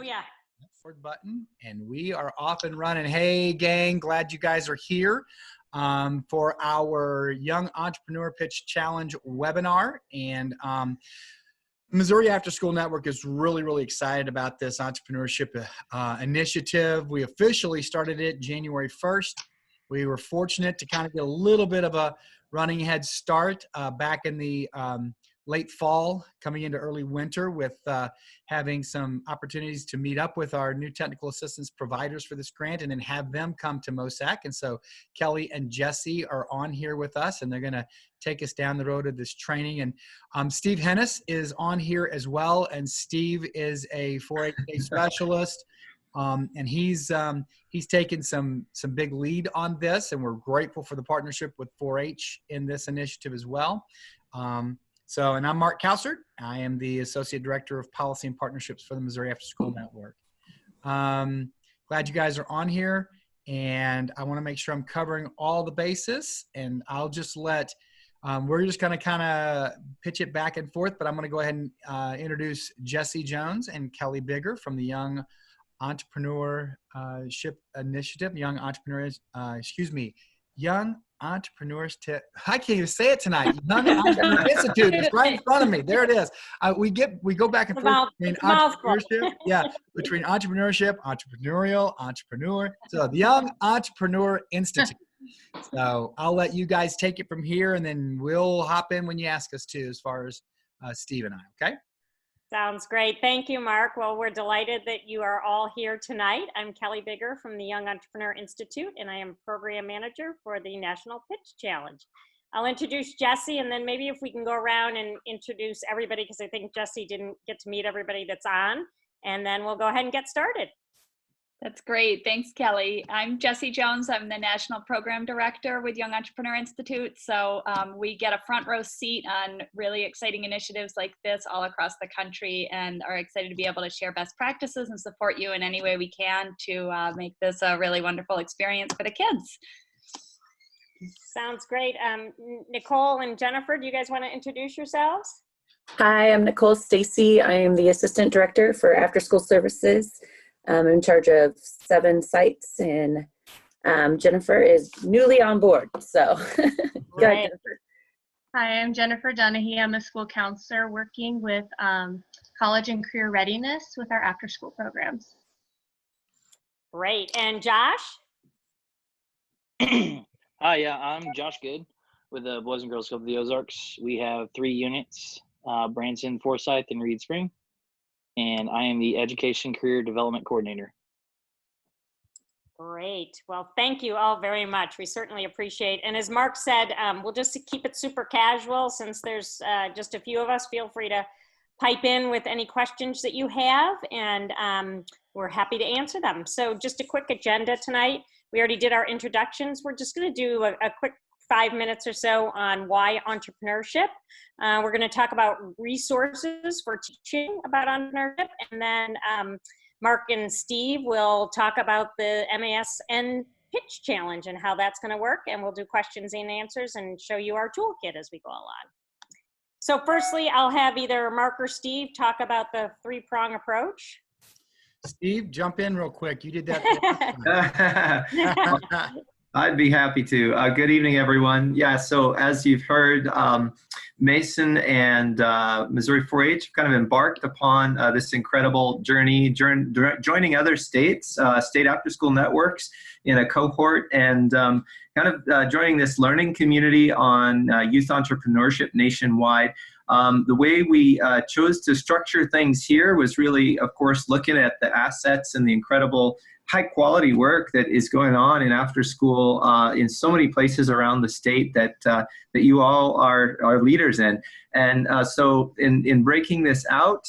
Oh, yeah. Forward button, and we are off and running. Hey, gang, glad you guys are here for our Young Entrepreneur Pitch Challenge webinar. And Missouri After School Network is really, really excited about this entrepreneurship initiative. We officially started it January 1st. We were fortunate to kind of get a little bit of a running head start back in the late fall, coming into early winter, with having some opportunities to meet up with our new technical assistance providers for this grant and then have them come to MOSAC. And so Kelly and Jesse are on here with us, and they're going to take us down the road of this training. And Steve Hennis is on here as well. And Steve is a 4-H specialist. And he's taken some big lead on this, and we're grateful for the partnership with 4-H in this initiative as well. And I'm Mark Kausert. I am the Associate Director of Policy and Partnerships for the Missouri After School Network. Glad you guys are on here, and I want to make sure I'm covering all the bases, and I'll just let, we're just going to kind of pitch it back and forth, but I'm going to go ahead and introduce Jesse Jones and Kelly Bigger from the Young Entrepreneurship Initiative, Young Entrepreneurs I can't even say it tonight. Young Entrepreneur Institute is right in front of me. There it is. We go back and forth between entrepreneurship, between entrepreneurship, entrepreneur. So the Young Entrepreneur Institute. So I'll let you guys take it from here, and then we'll hop in when you ask us to, as far as Steve and I. Okay. Sounds great. Thank you, Mark. Well, we're delighted that you are all here tonight. I'm Kelly Bigger from the Young Entrepreneur Institute, and I am Program Manager for the National Pitch Challenge. I'll introduce Jesse, and then maybe if we can go around and introduce everybody, because I think Jesse didn't get to meet everybody that's on, and then we'll go ahead and get started. That's great. Thanks, Kelly. I'm Jesse Jones. I'm the National Program Director with Young Entrepreneur Institute. So we get a front row seat on really exciting initiatives like this all across the country, and are excited to be able to share best practices and support you in any way we can to make this a really wonderful experience for the kids. Sounds great. Nicole and Jennifer, do you guys want to introduce yourselves? Hi, I'm Nicole Stacy. I am the Assistant Director for After School Services. I'm in charge of 7 sites, and Jennifer is newly on board. So, go ahead, Jennifer. Hi, I'm Jennifer Dunahee. I'm a school counselor working with college and career readiness with our after school programs. Great. And Josh? Hi, yeah, I'm Josh Good with the Boys and Girls Club of the Ozarks. We have 3 units, Branson, Forsyth, and Reed Spring. And I am the Education Career Development Coordinator. Great. Well, thank you all very much. We certainly appreciate it. And as Mark said, we'll just keep it super casual since there's just a few of us. Feel free to pipe in with any questions that you have, and we're happy to answer them. So just a quick agenda tonight. We already did our introductions. We're just going to do a quick 5 minutes or so on why entrepreneurship. We're going to talk about resources for teaching about entrepreneurship, and then Mark and Steve will talk about the MASN Pitch Challenge and how that's going to work, and we'll do questions and answers and show you our toolkit as we go along. So firstly, I'll have either Mark or Steve talk about the 3-prong approach. Steve, jump in real quick. You did that. I'd be happy to. Good evening, everyone. Yeah, so as you've heard, MASN and Missouri 4-H have kind of embarked upon this incredible journey, joining other states, state after-school networks in a cohort, and joining this learning community on youth entrepreneurship nationwide. The way we chose to structure things here was really, of course, looking at the assets and the incredible high quality work that is going on in after school in so many places around the state that you all are leaders in. And so in breaking this out,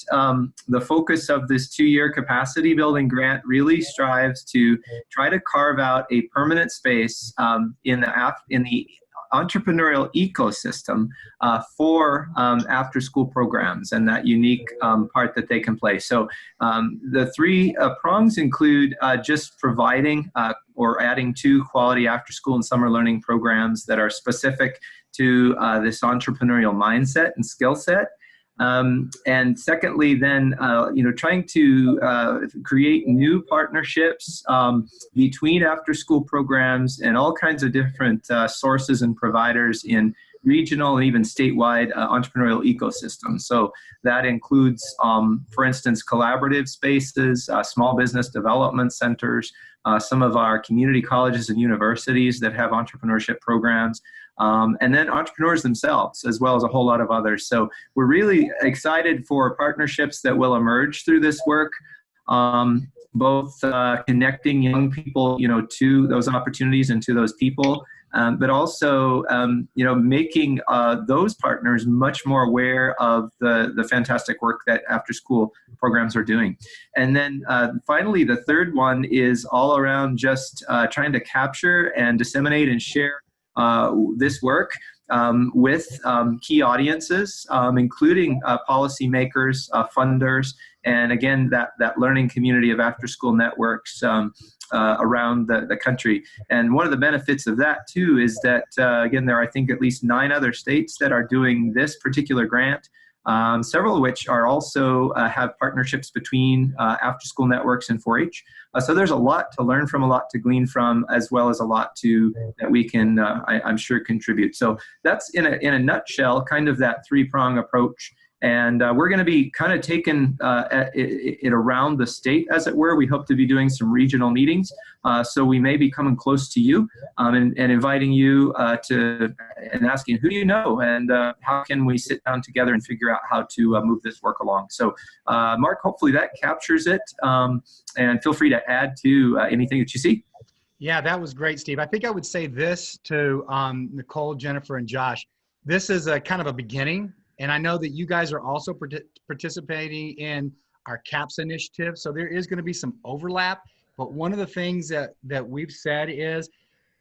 the focus of this 2-year capacity building grant really strives to try to carve out a permanent space in the entrepreneurial ecosystem for after-school programs and that unique part that they can play. So the 3 prongs include just providing or adding 2 quality after-school and summer learning programs that are specific to this entrepreneurial mindset and skill set. And secondly, then, trying to create new partnerships between after-school programs and all kinds of different sources and providers in regional and even statewide entrepreneurial ecosystems. So that includes, for instance, collaborative spaces, small business development centers, some of our community colleges and universities that have entrepreneurship programs, and then entrepreneurs themselves, as well as a whole lot of others. So we're really excited for partnerships that will emerge through this work, both connecting young people, to those opportunities and to those people, but also, making those partners much more aware of the fantastic work that after-school programs are doing. And then finally, the third one is all around just trying to capture and disseminate and share this work with key audiences, including policymakers, funders, and again, that learning community of after-school networks around the country. And one of the benefits of that, too, is that, again, there are, I think, at least 9 other states that are doing this particular grant, several of which are also have partnerships between after-school networks and 4-H. So there's a lot to learn from, a lot to glean from, as well as a lot that we can, I'm sure, contribute. So that's, in a nutshell, kind of that 3-prong approach. And we're going to be kind of taking it around the state, as it were. We hope to be doing some regional meetings. So we may be coming close to you and inviting you and asking, who do you know? And how can we sit down together and figure out how to move this work along? So Mark, hopefully that captures it. And feel free to add to anything that you see. Yeah, that was great, Steve. I think I would say this to Nicole, Jennifer, and Josh. This is a kind of a beginning. And I know that you guys are also participating in our CAPS initiative. So there is going to be some overlap. But one of the things that we've said is,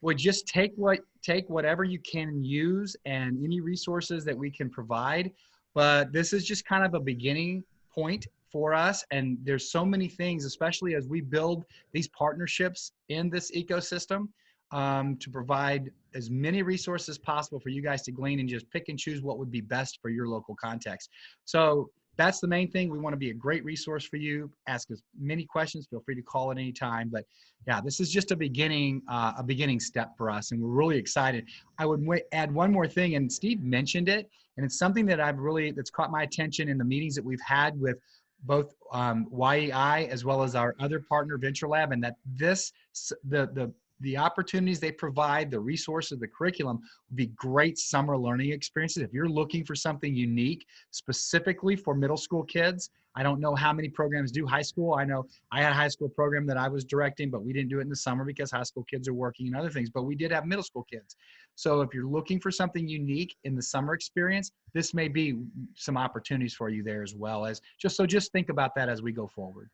well, just take whatever you can use and any resources that we can provide. But this is just kind of a beginning point for us. And there's so many things, especially as we build these partnerships in this ecosystem, to provide as many resources as possible for you guys to glean and just pick and choose what would be best for your local context. So that's the main thing. We want to be a great resource for you. Ask us many questions. Feel free to call at any time. But yeah, this is just a beginning step for us, and we're really excited. I would add one more thing, and Steve mentioned it, and it's something that that's caught my attention in the meetings that we've had with both YEI as well as our other partner, Venture Lab, and that the opportunities they provide, the resources, the curriculum would be great summer learning experiences. If you're looking for something unique specifically for middle school kids, I don't know how many programs do high school. I know I had a high school program that I was directing, but we didn't do it in the summer because high school kids are working and other things, but we did have middle school kids. So if you're looking for something unique in the summer experience, this may be some opportunities for you there as well. Just think about that as we go forward.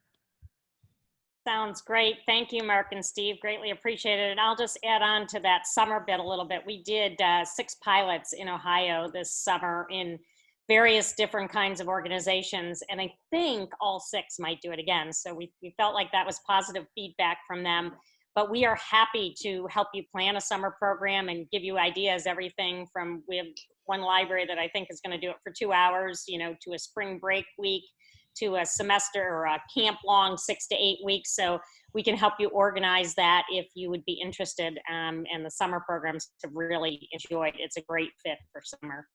Sounds great. Thank you, Mark and Steve. Greatly appreciated. And I'll just add on to that summer bit a little bit. We did 6 pilots in Ohio this summer in various different kinds of organizations. And I think all 6 might do it again. So we felt like that was positive feedback from them. But we are happy to help you plan a summer program and give you ideas, everything from, we have one library that I think is going to do it for 2 hours, to a spring break week, to a semester or a camp long 6 to 8 weeks. So we can help you organize that if you would be interested. And the summer programs to really enjoy it. It's a great fit for summer.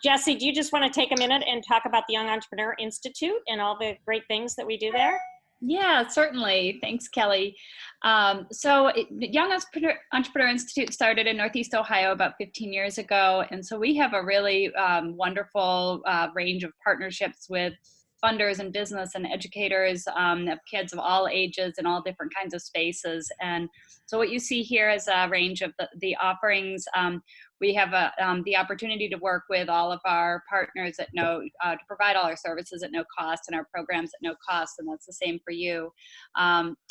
Jesse, do you just want to take a minute and talk about the Young Entrepreneur Institute and all the great things that we do there? Yeah, certainly. Thanks, Kelly. The Young Entrepreneur Institute started in Northeast Ohio about 15 years ago. And so we have a really wonderful range of partnerships with funders and business and educators of kids of all ages and all different kinds of spaces. And so what you see here is a range of the offerings. We have the opportunity to work with all of our partners to provide all our services at no cost and our programs at no cost, and that's the same for you.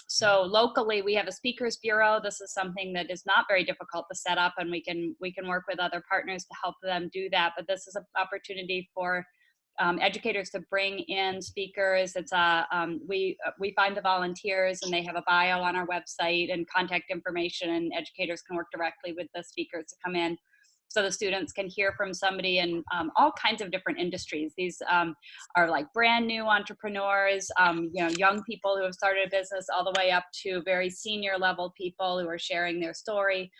So locally, we have a speakers bureau. This is something that is not very difficult to set up, and we can work with other partners to help them do that. But this is an opportunity for educators to bring in speakers. It's we find the volunteers, and they have a bio on our website and contact information, and educators can work directly with the speakers to come in. so the students can hear from somebody in all kinds of different industries. These are like brand new entrepreneurs, young people who have started a business, all the way up to very senior level people who are sharing their story.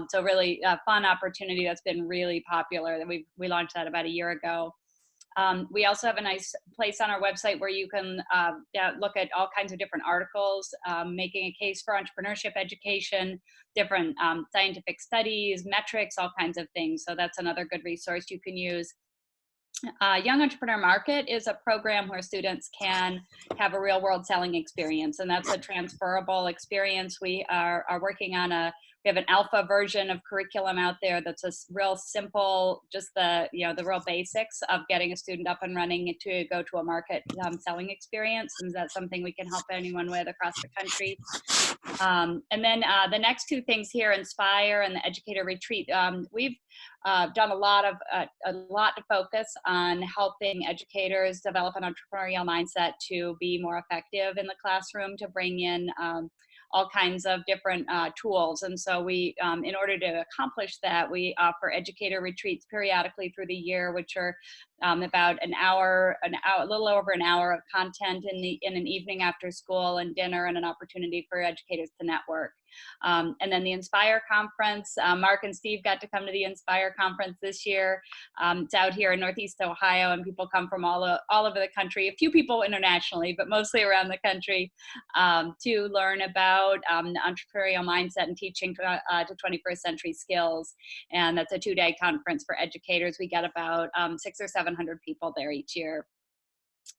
So really a fun opportunity that's been really popular. That we launched that about a year ago. We also have a nice place on our website where you can look at all kinds of different articles, making a case for entrepreneurship education, different scientific studies, metrics, all kinds of things. So that's another good resource you can use. Young Entrepreneur Market is a program where students can have a real world selling experience, and that's a transferable experience. We are working on we have an alpha version of curriculum out there that's a real simple, just the real basics of getting a student up and running to go to a market selling experience. And that's something we can help anyone with across the country. And then the next two things here, Inspire and the Educator Retreat, we've done a lot to focus on helping educators develop an entrepreneurial mindset to be more effective in the classroom, to bring in all kinds of different tools. And so we, in order to accomplish that, we offer educator retreats periodically through the year, which are about an hour, a little over an hour of content in an evening after school and dinner, and an opportunity for educators to network. And then the Inspire Conference, Mark and Steve got to come to the Inspire Conference this year. It's out here in Northeast Ohio, and people come from all over the country, a few people internationally, but mostly around the country, to learn about the entrepreneurial mindset and teaching to 21st century skills. And that's a 2-day conference for educators. We get about 600 or 700 people there each year.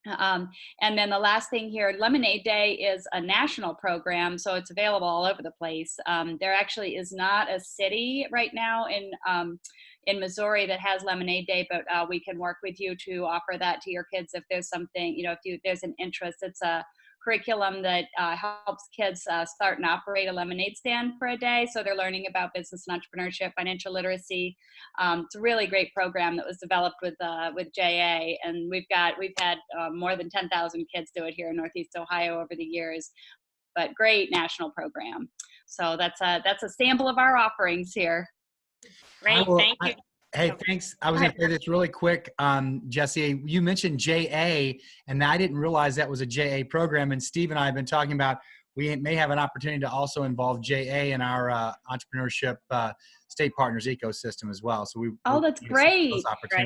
And then the last thing here, Lemonade Day is a national program, so it's available all over the place. There actually is not a city right now in Missouri that has Lemonade Day, but we can work with you to offer that to your kids if there's something, if there's an interest. It's a curriculum that helps kids start and operate a lemonade stand for a day. So they're learning about business and entrepreneurship, financial literacy. It's a really great program that was developed with JA, and we've had more than 10,000 kids do it here in Northeast Ohio over the years. But great national program. So that's a sample of our offerings here. Great, thank you. Hey, thanks. I was going to say this really quick, Jesse. You mentioned JA, and I didn't realize that was a JA program. And Steve and I have been talking about we may have an opportunity to also involve JA in our entrepreneurship state partners ecosystem as well. So that's great.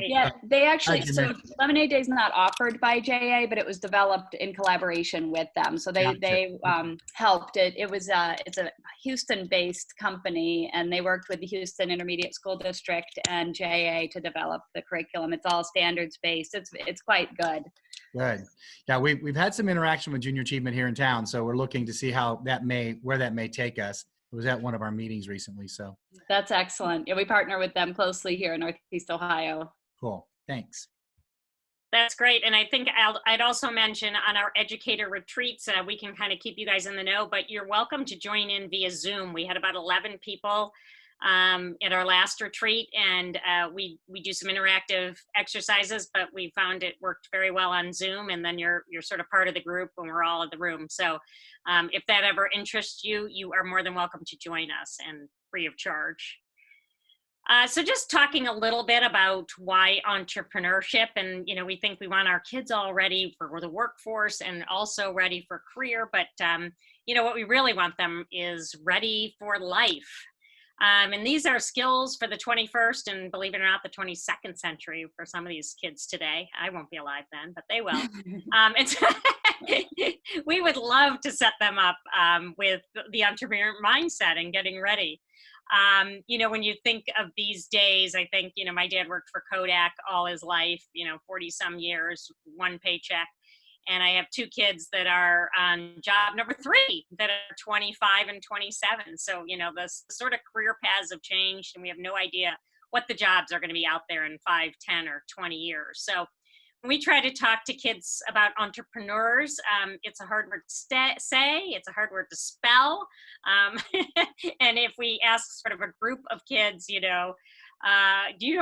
Yeah, they actually, so Lemonade Day is not offered by JA, but it was developed in collaboration with them. So they helped it. It's a Houston-based company, and they worked with the Houston Intermediate School District and JA to develop the curriculum. It's all standards-based. It's quite good. Good. Yeah, we've had some interaction with Junior Achievement here in town, so we're looking to see where that may take us. It was at one of our meetings recently, so. That's excellent. Yeah, we partner with them closely here in Northeast Ohio. Cool. Thanks. That's great. And I think I'd also mention on our educator retreats, we can kind of keep you guys in the know, but you're welcome to join in via Zoom. We had about 11 people at our last retreat, and we do some interactive exercises, but we found it worked very well on Zoom, and then you're sort of part of the group when we're all in the room. So if that ever interests you, you are more than welcome to join us, and free of charge. So just talking a little bit about why entrepreneurship, and we think we want our kids all ready for the workforce and also ready for career, but what we really want them is ready for life. And these are skills for the 21st and, believe it or not, the 22nd century for some of these kids today. I won't be alive then, but they will. We would love to set them up with the entrepreneur mindset and getting ready. When you think of these days, I think, my dad worked for Kodak all his life, 40 some years, one paycheck. And I have 2 kids that are on job number 3 that are 25 and 27. So, the sort of career paths have changed, and we have no idea what the jobs are going to be out there in 5, 10, or 20 years. So when we try to talk to kids about entrepreneurs, it's a hard word to say, it's a hard word to spell. And if we ask sort of a group of kids, do you know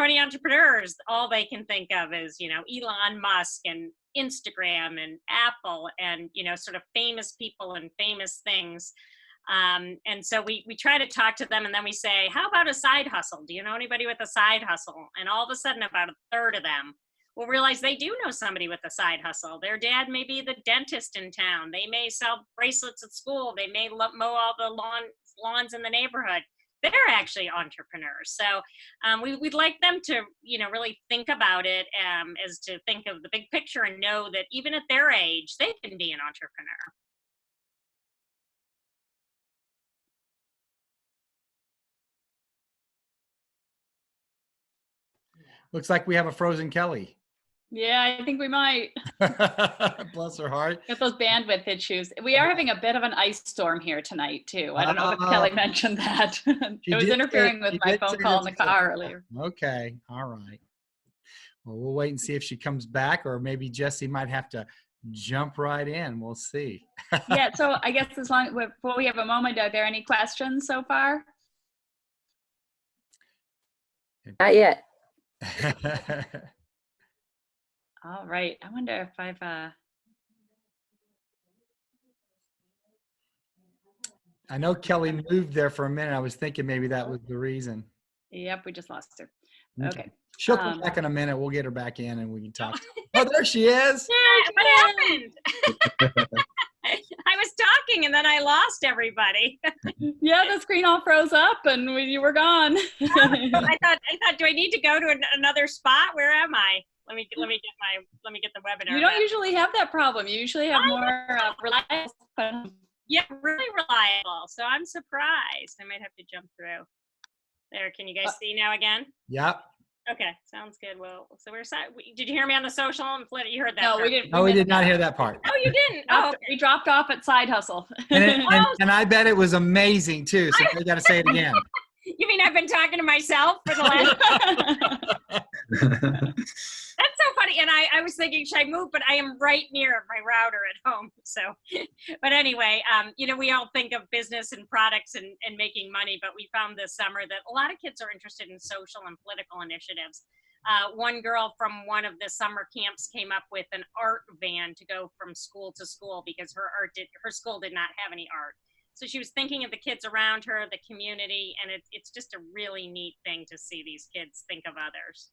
any entrepreneurs? All they can think of is, Elon Musk and Instagram and Apple and, sort of famous people and famous things. And so we try to talk to them, and then we say, how about a side hustle? Do you know anybody with a side hustle? And all of a sudden, about a third of them will realize they do know somebody with a side hustle. Their dad may be the dentist in town. They may sell bracelets at school. They may mow all the lawns in the neighborhood. They're actually entrepreneurs. So we'd like them to, really think about it as to think of the big picture and know that even at their age, they can be an entrepreneur. Looks like we have a frozen Kelly. Yeah, I think we might. Bless her heart. Get those bandwidth issues. We are having a bit of an ice storm here tonight, too. I don't know if Kelly mentioned that. It was interfering with my phone call in the car earlier. Okay. All right. Well, we'll wait and see if she comes back, or maybe Jesse might have to jump right in. We'll see. Yeah, so I guess before we have a moment, are there any questions so far? Not yet. All right. I wonder if I've I know Kelly moved there for a minute. I was thinking maybe that was the reason. Yep, we just lost her. Okay. She'll come back in a minute. We'll get her back in and we can talk. Oh, there she is. What happened? I was talking and then I lost everybody. Yeah, the screen all froze up and you were gone. I thought, do I need to go to another spot? Where am I? Let me get the webinar. You don't usually have that problem. You usually have more reliable. Yeah, really reliable. So I'm surprised. I might have to jump through. There, can you guys see now again? Yep. Okay, sounds good. Well, so did you hear me on the social? You heard that? No, part. we didn't. No, we did not hear that part. Oh, you didn't? Oh, okay. We dropped off at Side Hustle. And I bet it was amazing too. So I got to say it again. You mean I've been talking to myself for the last? That's so funny. And I was thinking, should I move? But I am right near my router at home. So, but anyway, we all think of business and products and making money, but we found this summer that a lot of kids are interested in social and political initiatives. One girl from one of the summer camps came up with an art van to go from school to school because her school did not have any art. So she was thinking of the kids around her, the community, and it's just a really neat thing to see these kids think of others.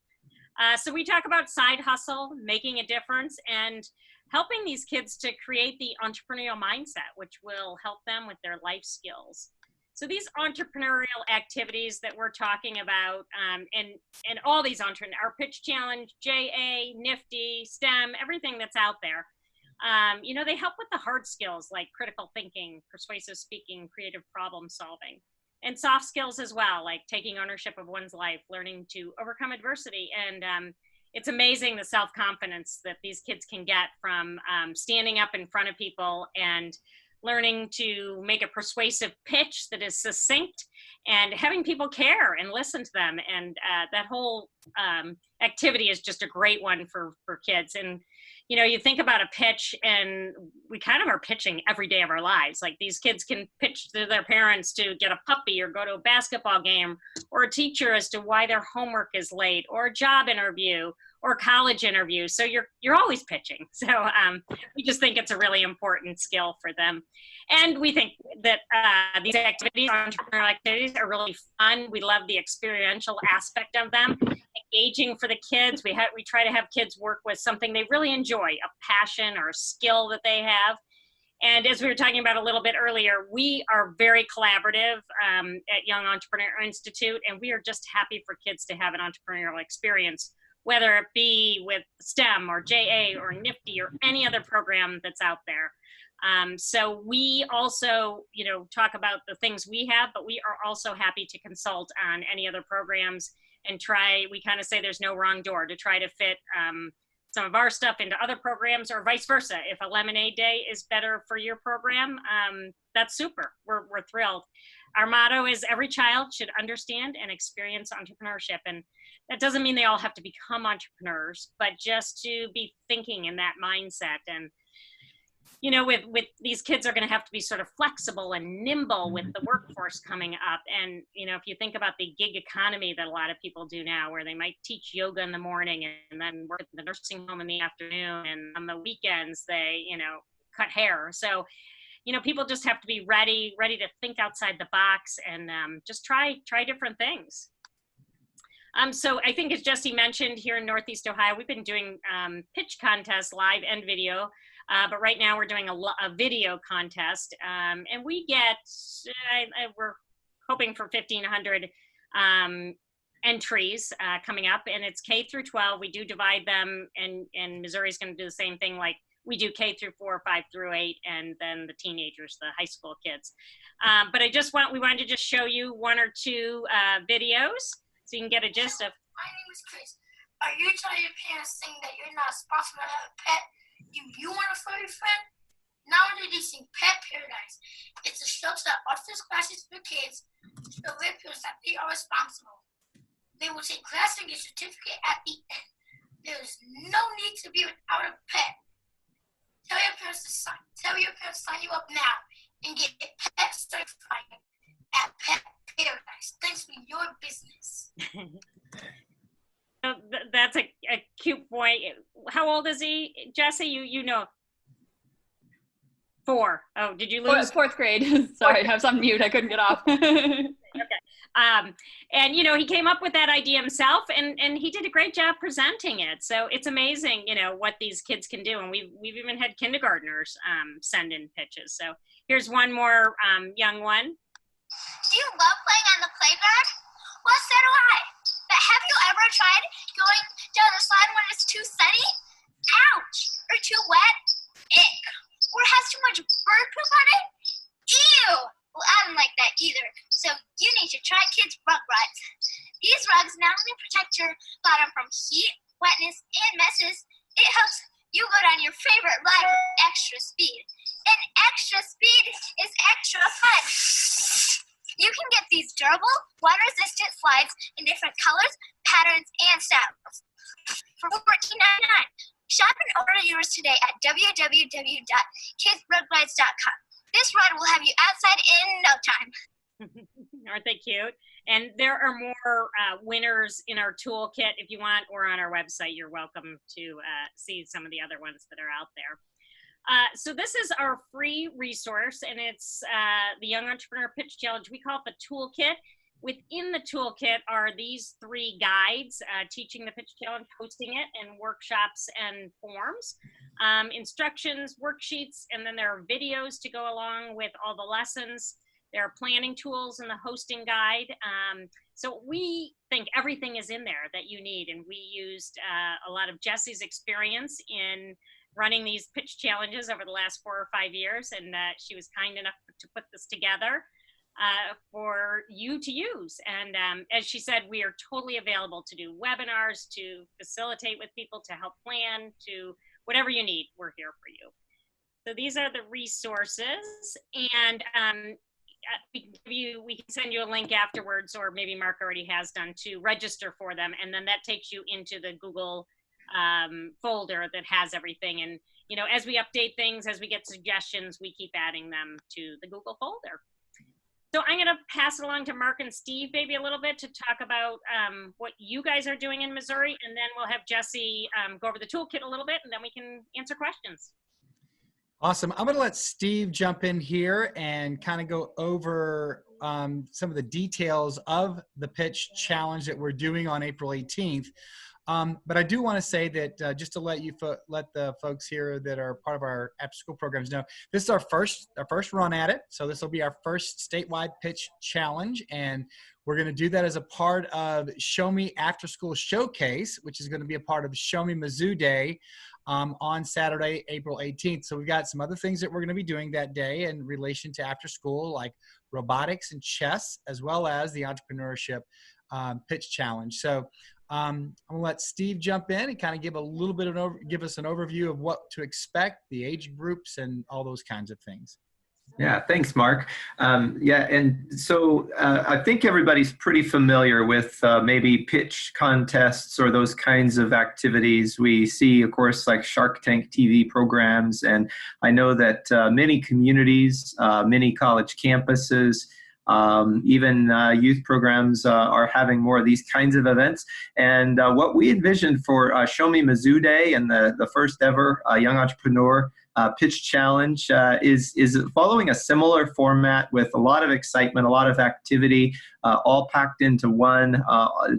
So we talk about side hustle, making a difference, and helping these kids to create the entrepreneurial mindset, which will help them with their life skills. So these entrepreneurial activities that we're talking about, and all these our pitch challenge, JA, Nifty, STEM, everything that's out there, they help with the hard skills like critical thinking, persuasive speaking, creative problem solving, and soft skills as well, like taking ownership of one's life, learning to overcome adversity. And it's amazing the self-confidence that these kids can get from standing up in front of people and learning to make a persuasive pitch that is succinct and having people care and listen to them. And that whole activity is just a great one for kids. And, you think about a pitch and we kind of are pitching every day of our lives. Like these kids can pitch to their parents to get a puppy or go to a basketball game, or a teacher as to why their homework is late, or a job interview or college interview. So you're always pitching. So we just think it's a really important skill for them. And we think that these activities, entrepreneurial activities, are really fun. We love the experiential aspect of them, engaging for the kids. We try to have kids work with something they really enjoy, a passion or a skill that they have. And as we were talking about a little bit earlier, we are very collaborative at Young Entrepreneur Institute, and we are just happy for kids to have an entrepreneurial experience, whether it be with STEM or JA or Nifty or any other program that's out there. So we also, talk about the things we have, but we are also happy to consult on any other programs and we kind of say there's no wrong door to try to fit some of our stuff into other programs, or vice versa. If a lemonade day is better for your program, that's super. We're thrilled. Our motto is every child should understand and experience entrepreneurship. And that doesn't mean they all have to become entrepreneurs, but just to be thinking in that mindset. And, with these kids are going to have to be sort of flexible and nimble with the workforce coming up. And, if you think about the gig economy that a lot of people do now, where they might teach yoga in the morning and then work at the nursing home in the afternoon, and on the weekends they, cut hair. So, you know, people just have to be ready to think outside the box and just try different things. So I think, as Jesse mentioned, here in Northeast Ohio, we've been doing pitch contests, live and video. But right now we're doing a video contest, and we get, we're hoping for 1,500 entries coming up, and it's K through 12. We do divide them, and Missouri's going to do the same thing, like we do K through 4, 5 through 8, and then the teenagers, the high school kids. But we wanted to just show you 1 or 2 videos so you can get a gist of. My name is Chris. Are you telling your parents saying that you're not responsible to have a pet? If you want a furry friend, now introducing Pet Paradise. It's a shelter that offers classes for kids to show their parents that they are responsible. They will take class and get a certificate at the end. There is no need to be without a pet. Tell your parents to sign you up now and get pet certified at Pet Paradise. Thanks for your business. That's a cute boy. How old is he, Jesse? You know. 4. Oh, did you lose? 4th grade. Sorry, I was on mute. I couldn't get off. Okay. And, you know, he came up with that idea himself, and he did a great job presenting it. So it's amazing, you know, what these kids can do. And we've even had kindergartners send in pitches. So here's one more young one. Do you love playing on the playground? Well, so do I. But have you ever tried going down the slide when it's too sunny? Ouch! Or too wet? Ick! Or has too much bird poop on it? Ew! Well, I don't like that either. So you need to try Kids Rug Rugs. These rugs not only protect your bottom from heat, wetness, and messes, it helps you go down your favorite ride with extra speed. And extra speed is extra fun. You can get these durable, water-resistant slides in different colors, patterns, and styles for $14.99. Shop and order yours today at www.kidsrugrides.com. This ride will have you outside in no time. Aren't they cute? And there are more winners in our toolkit if you want, or on our website. You're welcome to see some of the other ones that are out there. So this is our free resource, and it's the Young Entrepreneur Pitch Challenge. We call it the toolkit. Within the toolkit are these 3 guides, teaching the pitch challenge, hosting it, and workshops and forms, instructions, worksheets, and then there are videos to go along with all the lessons. There are planning tools in the hosting guide. So we think everything is in there that you need, and we used a lot of Jesse's experience in running these pitch challenges over the last 4 or 5 years, and she was kind enough to put this together for you to use. And as she said, we are totally available to do webinars, to facilitate with people, to help plan, to whatever you need, we're here for you. So these are the resources, and we can send you a link afterwards, or maybe Mark already has done, to register for them, and then that takes you into the Google folder that has everything. And you know, as we update things, as we get suggestions, we keep adding them to the Google folder. So I'm going to pass it along to Mark and Steve maybe a little bit to talk about what you guys are doing in Missouri, and then we'll have Jesse go over the toolkit a little bit, and then we can answer questions. Awesome. I'm going to let Steve jump in here and kind of go over some of the details of the pitch challenge that we're doing on April 18th. But I do want to say that just to let the folks here that are part of our after school programs know, this is our first run at it. So this will be our first statewide pitch challenge, and we're going to do that as a part of Show Me After School Showcase, which is going to be a part of Show Me Mizzou Day on Saturday, April 18th. So we've got some other things that we're going to be doing that day in relation to after school, like robotics and chess, as well as the entrepreneurship pitch challenge. So I'm going to let Steve jump in and kind of give a little bit of give us an overview of what to expect, the age groups, and all those kinds of things. Yeah, thanks, Mark. Yeah, and so I think everybody's pretty familiar with maybe pitch contests or those kinds of activities. We see, of course, like Shark Tank TV programs, and I know that many communities, many college campuses, even youth programs are having more of these kinds of events. And what we envisioned for Show Me Mizzou Day and the first ever Young Entrepreneur pitch challenge is following a similar format with a lot of excitement, a lot of activity, all packed into one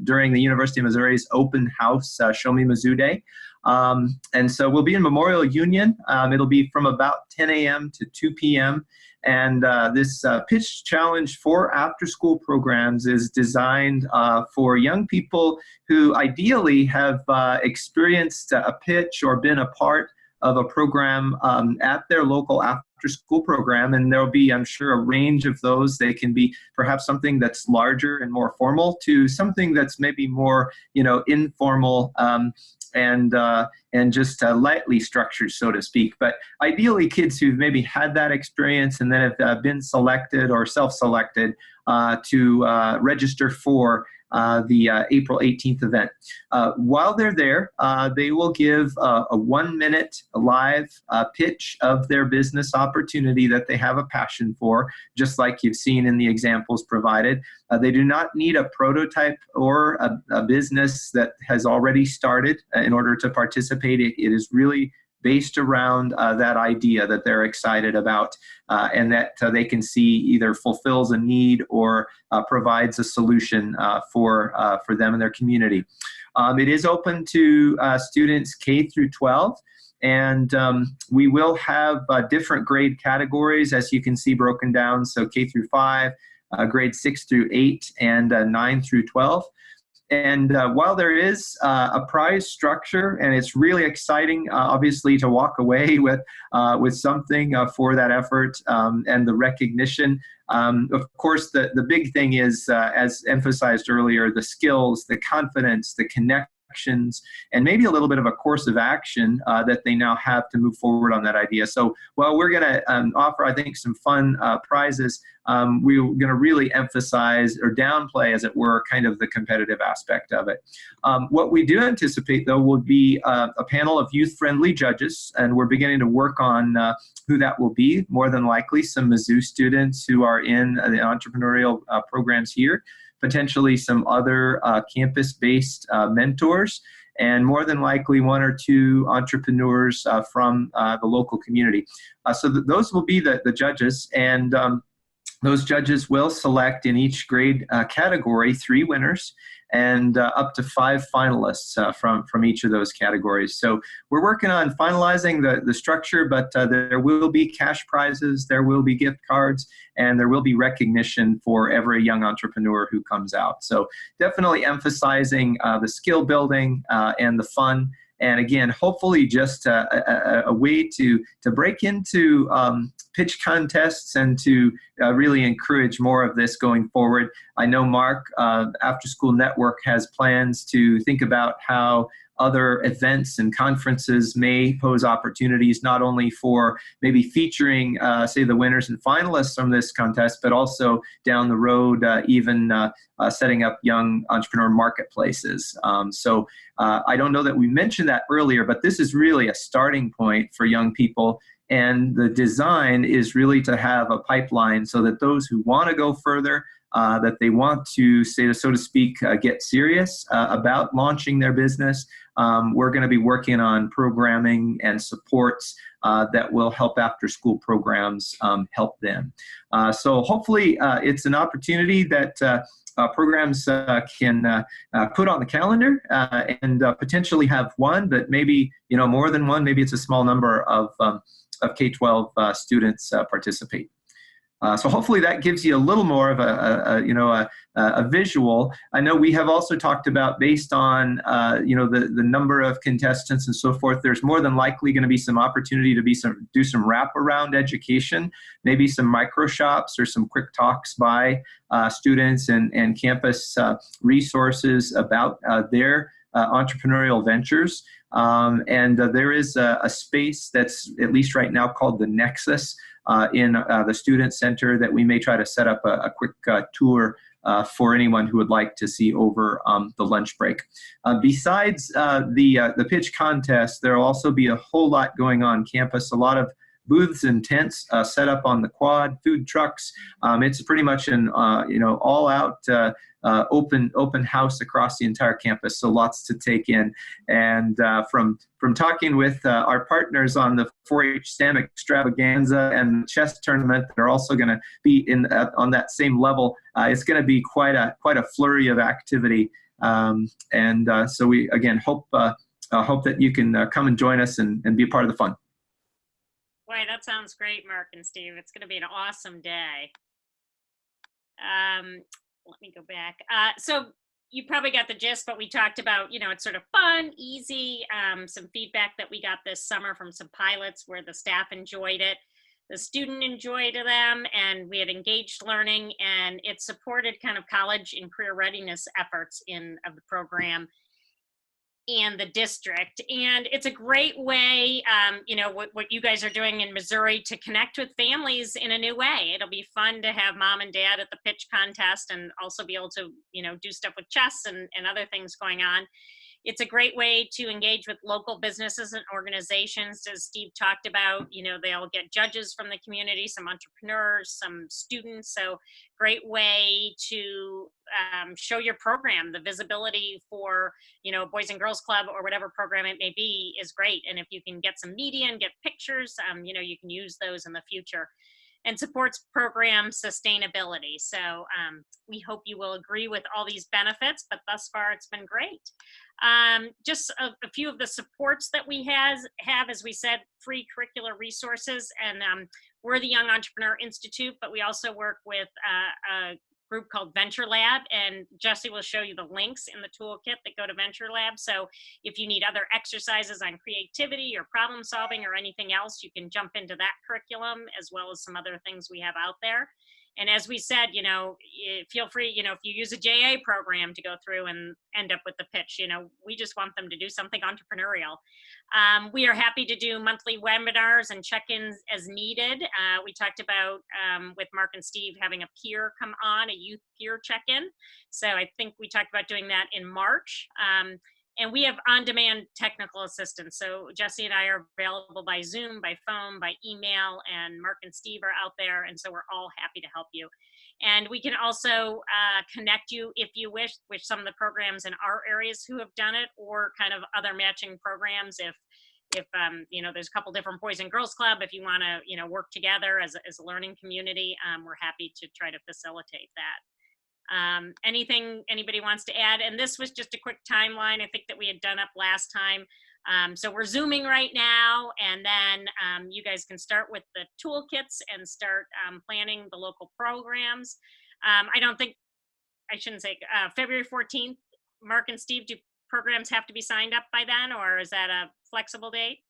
during the University of Missouri's open house Show Me Mizzou Day. And so we'll be in Memorial Union. It'll be from about 10 a.m. to 2 p.m. And this pitch challenge for after-school programs is designed for young people who ideally have experienced a pitch or been a part of a program at their local after-school program. And there'll be, I'm sure, a range of those. They can be perhaps something that's larger and more formal to something that's maybe more, informal and just lightly structured, so to speak. But ideally, kids who've maybe had that experience and then have been selected or self-selected to register for the April 18th event. While they're there, they will give a 1-minute live pitch of their business opportunity that they have a passion for, just like you've seen in the examples provided. They do not need a prototype or a business that has already started in order to participate. It is really based around that idea that they're excited about and that they can see either fulfills a need or provides a solution for them and their community. It is open to students K through 12. And we will have different grade categories, as you can see, broken down. So K through 5, grade 6 through 8, and 9 through 12. And while there is a prize structure, and it's really exciting, obviously, to walk away with something for that effort and the recognition. Of course, the big thing is, as emphasized earlier, the skills, the confidence, the connections, and maybe a little bit of a course of action that they now have to move forward on that idea. So while we're going to offer, I think, some fun prizes, we're going to really emphasize or downplay, as it were, kind of the competitive aspect of it. What we do anticipate, though, will be a panel of youth-friendly judges, and we're beginning to work on who that will be. More than likely, some Mizzou students who are in the entrepreneurial programs here, potentially some other campus-based mentors, and more than likely 1 or 2 entrepreneurs from the local community. So those will be the judges, and those judges will select in each grade category 3 winners and up to 5 finalists from each of those categories. So we're working on finalizing the structure, but there will be cash prizes, there will be gift cards, and there will be recognition for every young entrepreneur who comes out. So definitely emphasizing the skill building and the fun. And again, hopefully just a way to break into pitch contests and to really encourage more of this going forward. I know Mark, After School Network, has plans to think about how other events and conferences may pose opportunities, not only for maybe featuring, say, the winners and finalists from this contest, but also down the road, even setting up young entrepreneur marketplaces. So I don't know that we mentioned that earlier, but this is really a starting point for young people. And the design is really to have a pipeline so that those who want to go further, that they want to, say, so to speak, get serious about launching their business. We're going to be working on programming and supports that will help after-school programs help them. So hopefully it's an opportunity that programs can put on the calendar and potentially have one, but maybe more than one. Maybe it's a small number of K-12 students participate. So hopefully that gives you a little more of a visual. I know we have also talked about, based on the number of contestants and so forth, there's more than likely going to be some opportunity to do some wraparound education, maybe some micro shops or some quick talks by students and campus resources about their entrepreneurial ventures. And there is a space that's, at least right now, called the Nexus in the Student Center that we may try to set up a quick tour for anyone who would like to see over the lunch break. Besides the pitch contest, there will also be a whole lot going on campus, a lot of booths and tents set up on the quad, food trucks. It's pretty much an all out open house across the entire campus. So lots to take in. And from talking with our partners on the 4-H STEM extravaganza and chess tournament, they're also going to be on that same level. It's going to be quite a flurry of activity. So we again hope that you can come and join us and be a part of the fun. Boy, that sounds great, Mark and Steve. It's going to be an awesome day. Let me go back. So you probably got the gist, but we talked about, it's sort of fun, easy, some feedback that we got this summer from some pilots where the staff enjoyed it, the student enjoyed them, and we had engaged learning, and it supported kind of college and career readiness efforts of the program and the district. And it's a great way, what you guys are doing in Missouri to connect with families in a new way. It'll be fun to have mom and dad at the pitch contest and also be able to, do stuff with chess and other things going on. It's a great way to engage with local businesses and organizations, as Steve talked about. They'll get judges from the community, some entrepreneurs, some students. So great way to show your program. The visibility for, Boys and Girls Club or whatever program it may be is great. And if you can get some media and get pictures, you can use those in the future. And supports program sustainability. So we hope you will agree with all these benefits, but thus far it's been great. Just a few of the supports that we have, as we said, free curricular resources. And we're the Young Entrepreneur Institute, but we also work with a group called Venture Lab, and Jesse will show you the links in the toolkit that go to Venture Lab. So if you need other exercises on creativity or problem solving or anything else, you can jump into that curriculum, as well as some other things we have out there. And as we said, feel free, if you use a JA program to go through and end up with the pitch, we just want them to do something entrepreneurial. We are happy to do monthly webinars and check-ins as needed. We talked about, with Mark and Steve, having a peer come on, a youth peer check-in. So I think we talked about doing that in March. And we have on-demand technical assistance. So Jesse and I are available by Zoom, by phone, by email, and Mark and Steve are out there. And so we're all happy to help you. And we can also connect you, if you wish, with some of the programs in our areas who have done it, or kind of other matching programs. If there's a couple different Boys and Girls Club, if you want to, work together as a learning community, we're happy to try to facilitate that. Anything anybody wants to add? And this was just a quick timeline, I think, that we had done up last time. So we're Zooming right now, and then you guys can start with the toolkits and start planning the local programs. I shouldn't say February 14th, Mark and Steve, do programs have to be signed up by then, or is that a flexible date?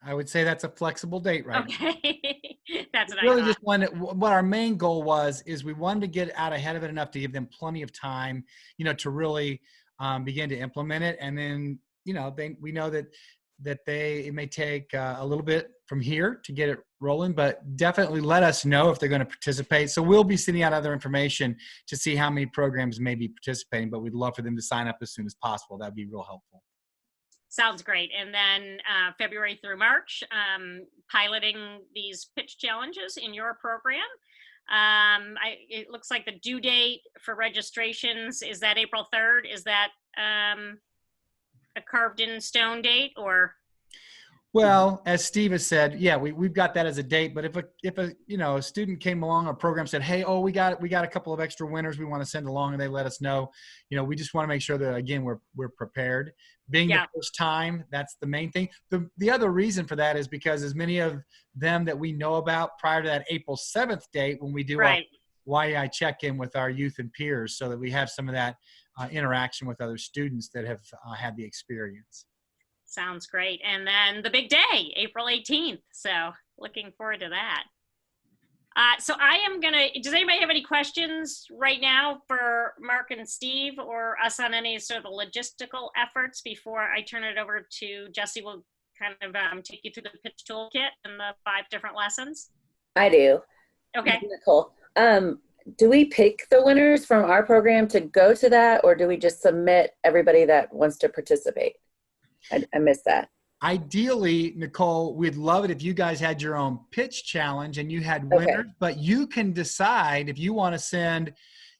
I would say that's a flexible date right now. Okay. That's what Really I just wanted, what our main goal is we wanted to get out ahead of it enough to give them plenty of time, to really begin to implement it. And then, we know that it may take a little bit from here to get it rolling, but definitely let us know if they're going to participate. So we'll be sending out other information to see how many programs may be participating, but we'd love for them to sign up as soon as possible. That'd be real helpful. Sounds great. And then February through March, piloting these pitch challenges in your program. It looks like the due date for registrations, is that April 3rd? Is that a carved in stone date, or? Well, as Steve has said, yeah, we've got that as a date. But if a student came along, our program said, hey, we got a couple of extra winners we want to send along, and they let us know, we just want to make sure that, again, we're prepared. Being the first time, that's the main thing. The other reason for that is because as many of them that we know about prior to that April 7th date, when we do our YEI check-in with our youth and peers, so that we have some of that interaction with other students that have had the experience. Sounds great. And then the big day, April 18th. So looking forward to that. So does anybody have any questions right now for Mark and Steve, or us on any sort of the logistical efforts before I turn it over to Jesse? Will kind of take you through the pitch toolkit and the 5 different lessons. I do. Okay. Nicole. Do we pick the winners from our program to go to that, or do we just submit everybody that wants to participate? I missed that. ideally, Nicole, we'd love it if you guys had your own pitch challenge and you had winners, but you can decide if you want to send,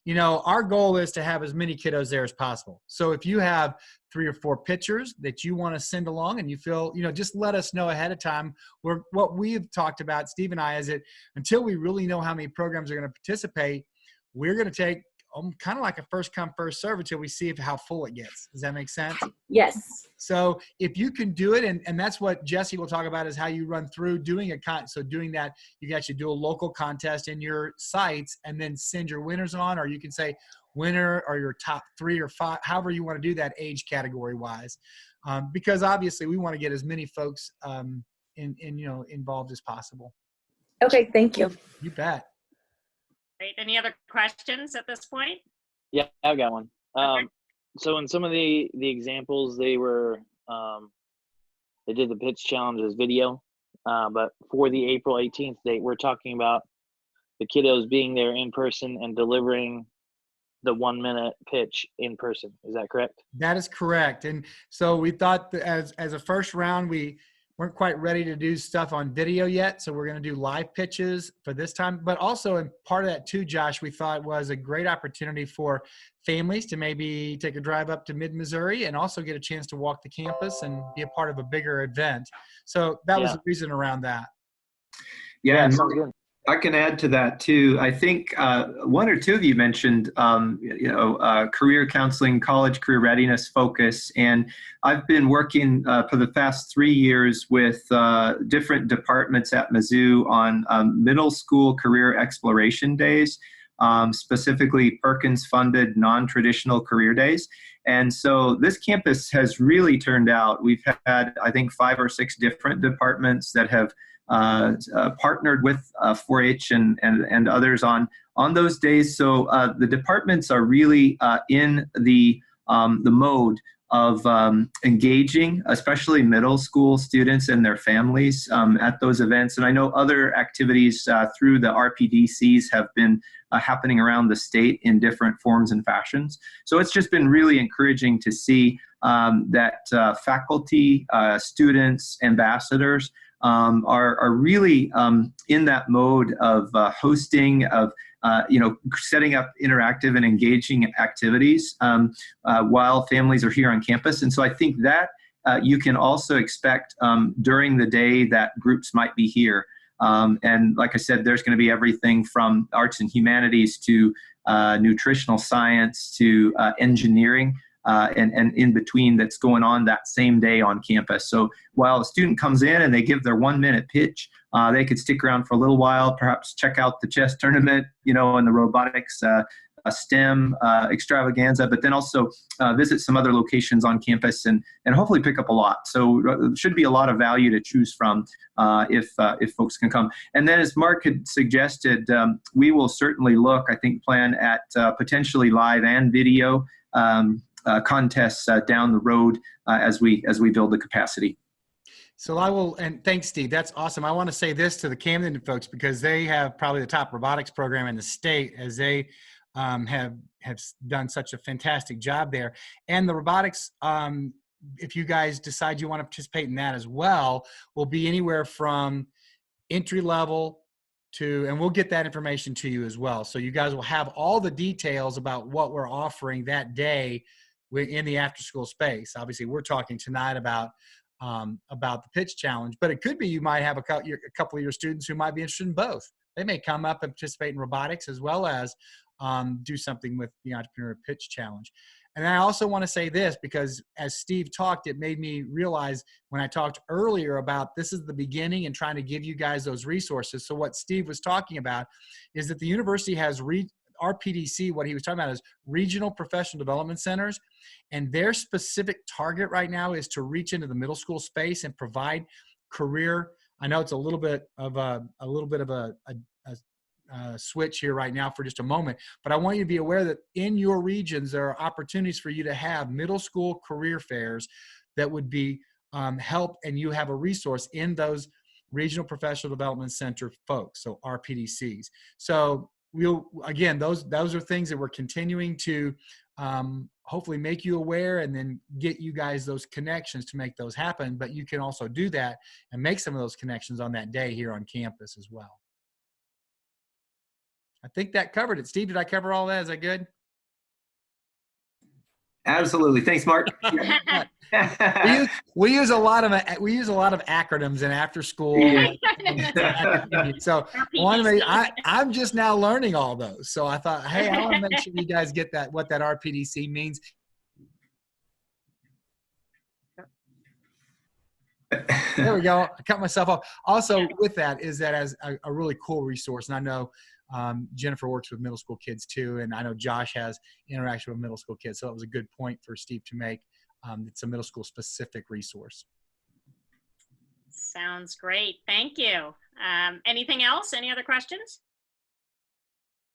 you know, our goal is to have as many kiddos there as possible. So if you have 3 or 4 pitchers that you want to send along and you feel, you know, just let us know ahead of time. What we've talked about, Steve and I, is that until we really know how many programs are going to participate, we're going to take kind of like a first come, first serve until we see how full it gets. Does that make sense? Yes. So if you can do it, and that's what Jesse will talk about, is how you run through doing so doing that, you can actually do a local contest in your sites and then send your winners on, or you can say winner or your top 3 or 5, however you want to do that age category wise, because obviously we want to get as many folks involved as possible. Okay, thank you. You bet. Great. Any other questions at this point? Yeah, I've got one. Okay. So in some of the examples, they were they did the pitch challenge as video, but for the April 18th date, we're talking about the kiddos being there in person and delivering the 1-minute pitch in person. Is that correct? That is correct. And so we thought that as a first round, we weren't quite ready to do stuff on video yet. So we're going to do live pitches for this time. But also, and part of that too, Josh, we thought was a great opportunity for families to maybe take a drive up to mid-Missouri and also get a chance to walk the campus and be a part of a bigger event. So that was the reason around that. Yeah, and sounds good. I can add to that too. I think 1 or 2 of you mentioned, career counseling, college career readiness focus, and I've been working for the past 3 years with different departments at Mizzou on middle school career exploration days, specifically Perkins-funded non-traditional career days. And so this campus has really turned out. We've had, I think, 5 or 6 different departments that have partnered with 4-H and others on those days. So the departments are really in the mode of engaging, especially middle school students and their families at those events. And I know other activities through the RPDCs have been happening around the state in different forms and fashions. So it's just been really encouraging to see that faculty, students, ambassadors are really in that mode of hosting, of setting up interactive and engaging activities while families are here on campus. And so I think that you can also expect during the day that groups might be here. And like I said, there's going to be everything from arts and humanities to nutritional science to engineering. And in between that's going on that same day on campus. So while a student comes in and they give their 1-minute pitch, they could stick around for a little while, perhaps check out the chess tournament, and the robotics STEM extravaganza, but then also visit some other locations on campus and hopefully pick up a lot. So there should be a lot of value to choose from if folks can come. And then as Mark had suggested, we will certainly plan at potentially live and video contests down the road as we build the capacity. So I will, and thanks, Steve. That's awesome. I want to say this to the Camden folks because they have probably the top robotics program in the state, as they have done such a fantastic job there. And the robotics, if you guys decide you want to participate in that as well, will be anywhere from entry level to, and we'll get that information to you as well. So you guys will have all the details about what we're offering that day in the after school space. Obviously we're talking tonight about the pitch challenge, but it could be you might have a couple of your students who might be interested in both. They may come up and participate in robotics as well as do something with the Entrepreneur Pitch Challenge. And I also want to say this because as Steve talked, it made me realize when I talked earlier about this is the beginning and trying to give you guys those resources. So what Steve was talking about is that the university has RPDC, what he was talking about is Regional Professional Development Centers, and their specific target right now is to reach into the middle school space and provide career. I know it's a little bit of a switch here right now for just a moment, but I want you to be aware that in your regions there are opportunities for you to have middle school career fairs that would be help, and you have a resource in those Regional Professional Development Center folks, so RPDCs. So again, those are things that we're continuing to hopefully make you aware and then get you guys those connections to make those happen. But you can also do that and make some of those connections on that day here on campus as well. I think that covered it. Steve, did I cover all that? Is that good? Absolutely. Thanks, Mark. we use a lot of acronyms in after school. Yeah. So I'm just now learning all those. So I thought, hey, I want to make sure you guys get that, what that RPDC means. There we go. I cut myself off. Also with that is that as a really cool resource, and I know Jennifer works with middle school kids too, and I know Josh has interaction with middle school kids. So that was a good point for Steve to make. It's a middle school specific resource. Sounds great. Thank you. Anything else? Any other questions?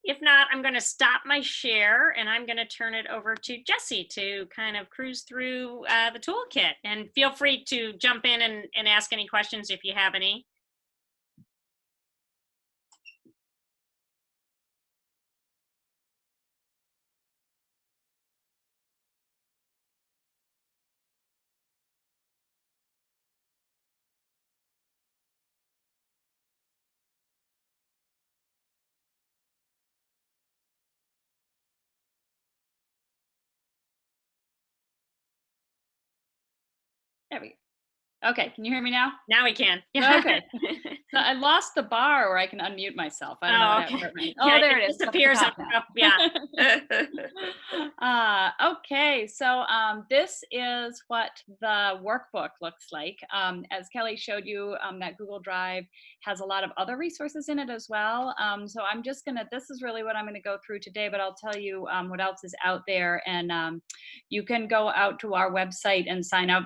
If not, I'm going to stop my share and I'm going to turn it over to Jesse to kind of cruise through the toolkit. And feel free to jump in and ask any questions if you have any. There we go. Okay, can you hear me now? Now we can. Okay. So I lost the bar where I can unmute myself. I don't know what happened. Oh, there it is. Disappears up, yeah. Okay, so this is what the workbook looks like. As Kelly showed you, that Google Drive has a lot of other resources in it as well. So I'm just this is really what I'm gonna go through today, but I'll tell you what else is out there. And you can go out to our website and sign up.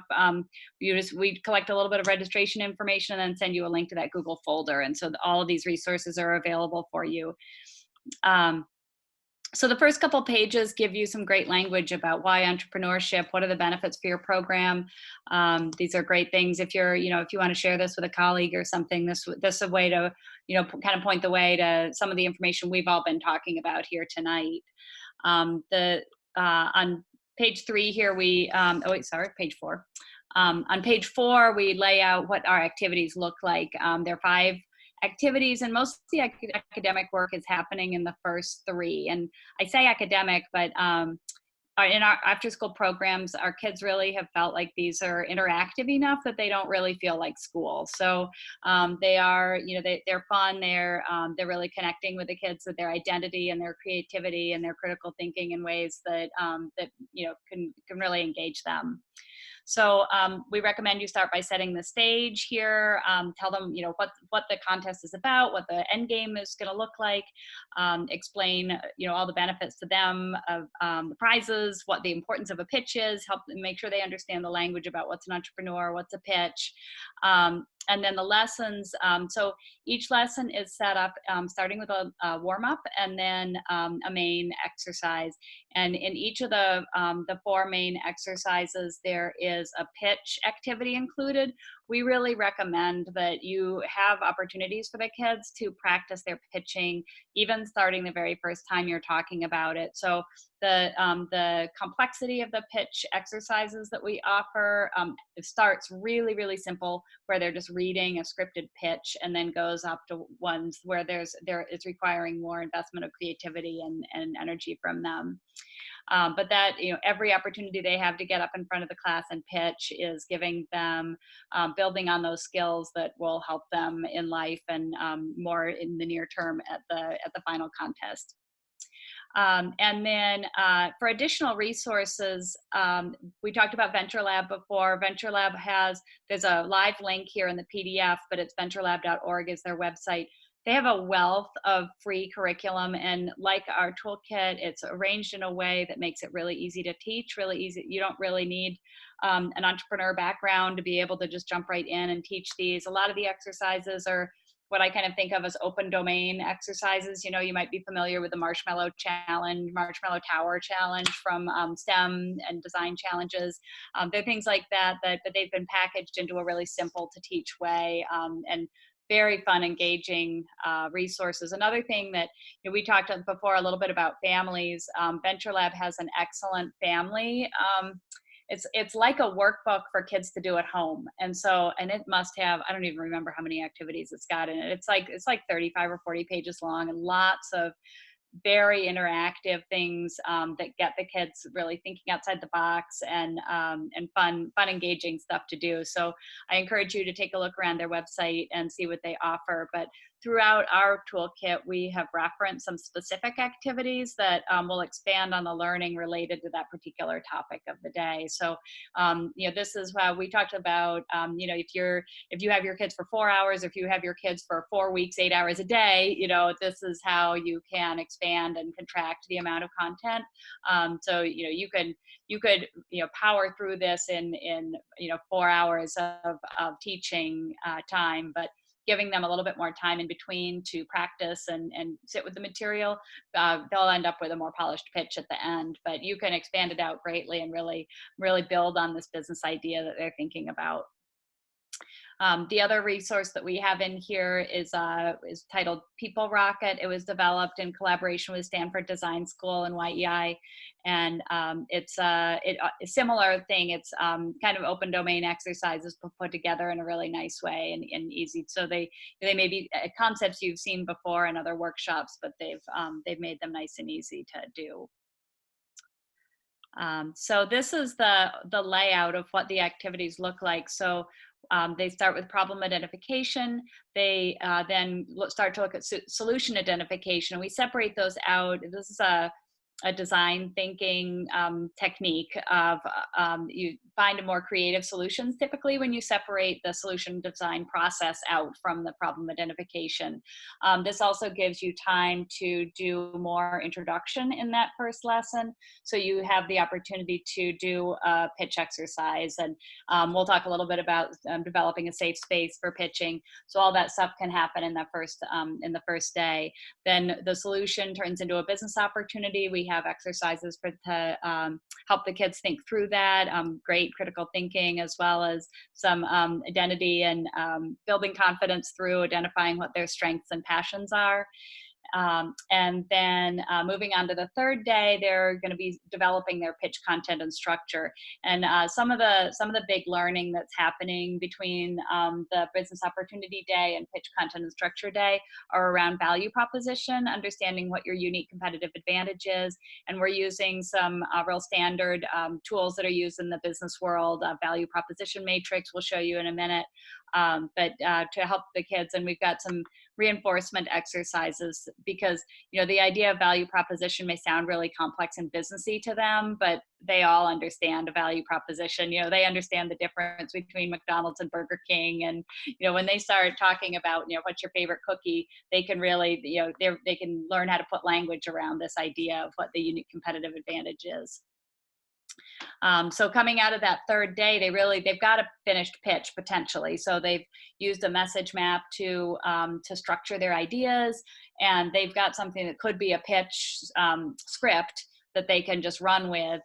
We collect a little bit of registration information and then send you a link to that Google folder. And so all of these resources are available for you. So the first couple pages give you some great language about why entrepreneurship, what are the benefits for your program. These are great things. If you're, if you want to share this with a colleague or something, this is a way to, kind of point the way to some of the information we've all been talking about here tonight. On page 3 here, page 4. On page 4, we lay out what our activities look like. There are 5 activities, and most of the academic work is happening in the first 3. And I say academic, but in our after-school programs, our kids really have felt like these are interactive enough that they don't really feel like school. So they are, they're fun. They're really connecting with the kids with their identity and their creativity and their critical thinking in ways that can really engage them. So we recommend you start by setting the stage here. Tell them, what the contest is about, what the end game is going to look like. Explain, all the benefits to them of the prizes, what the importance of a pitch is. Help them make sure they understand the language about what's an entrepreneur, what's a pitch. And then the lessons. So each lesson is set up starting with a warm-up and then a main exercise. And in each of the 4 main exercises, there is a pitch activity included. We really recommend that you have opportunities for the kids to practice their pitching, even starting the very first time you're talking about it. So the complexity of the pitch exercises that we offer, it starts really, really simple, where they're just reading a scripted pitch, and then goes up to ones where it's requiring more investment of creativity and energy from them. But that, every opportunity they have to get up in front of the class and pitch is giving them, building on those skills that will help them in life and more in the near term at the final contest. And then for additional resources, we talked about Venture Lab before. Venture Lab there's a live link here in the PDF, but it's venturelab.org is their website. They have a wealth of free curriculum, and like our toolkit, it's arranged in a way that makes it really easy to teach, really easy. You don't really need an entrepreneur background to be able to just jump right in and teach these. A lot of the exercises are what I kind of think of as open domain exercises. You might be familiar with the Marshmallow Tower Challenge from STEM and design challenges. They're things like that they've been packaged into a really simple to teach way, and very fun, engaging resources. Another thing that we talked before a little bit about families. Venture Lab has an excellent family. It's like a workbook for kids to do at home, and it must have, I don't even remember how many activities it's got in it. It's like 35 or 40 pages long, and lots of very interactive things that get the kids really thinking outside the box, and fun engaging stuff to do. So I encourage you to take a look around their website and see what they offer. But throughout our toolkit, we have referenced some specific activities that will expand on the learning related to that particular topic of the day. So this is how we talked about, if you have your kids for 4 hours, if you have your kids for 4 weeks, 8 hours a day, this is how you can expand and contract the amount of content. So you could power through this in 4 hours of teaching time, but giving them a little bit more time in between to practice and sit with the material, they'll end up with a more polished pitch at the end. But you can expand it out greatly and really build on this business idea that they're thinking about. The other resource that we have in here is titled People Rocket. It was developed in collaboration with Stanford Design School and YEI, and it's a similar thing. It's kind of open domain exercises put together in a really nice way and easy. So they may be concepts you've seen before in other workshops, but they've made them nice and easy to do. So this is the layout of what the activities look like. So they start with problem identification. They then start to look at solution identification. We separate those out. This is a design thinking technique of you find more creative solutions typically when you separate the solution design process out from the problem identification. This also gives you time to do more introduction in that first lesson, so you have the opportunity to do a pitch exercise, and we'll talk a little bit about developing a safe space for pitching. So all that stuff can happen in the first day. Then the solution turns into a business opportunity. We have exercises to help the kids think through that, great critical thinking, as well as some identity and building confidence through identifying what their strengths and passions are. And then moving on to the third day, they're going to be developing their pitch content and structure. And some of the big learning that's happening between the business opportunity day and pitch content and structure day are around value proposition, understanding what your unique competitive advantage is. And we're using some real standard tools that are used in the business world. Value proposition matrix we'll show you in a minute. But to help the kids, and we've got some reinforcement exercises, because the idea of value proposition may sound really complex and businessy to them, but they all understand a value proposition. They understand the difference between McDonald's and Burger King, and when they start talking about what's your favorite cookie, they can really they can learn how to put language around this idea of what the unique competitive advantage is. So coming out of that third day, they've got a finished pitch potentially. So they've used a message map to structure their ideas, and they've got something that could be a pitch script that they can just run with.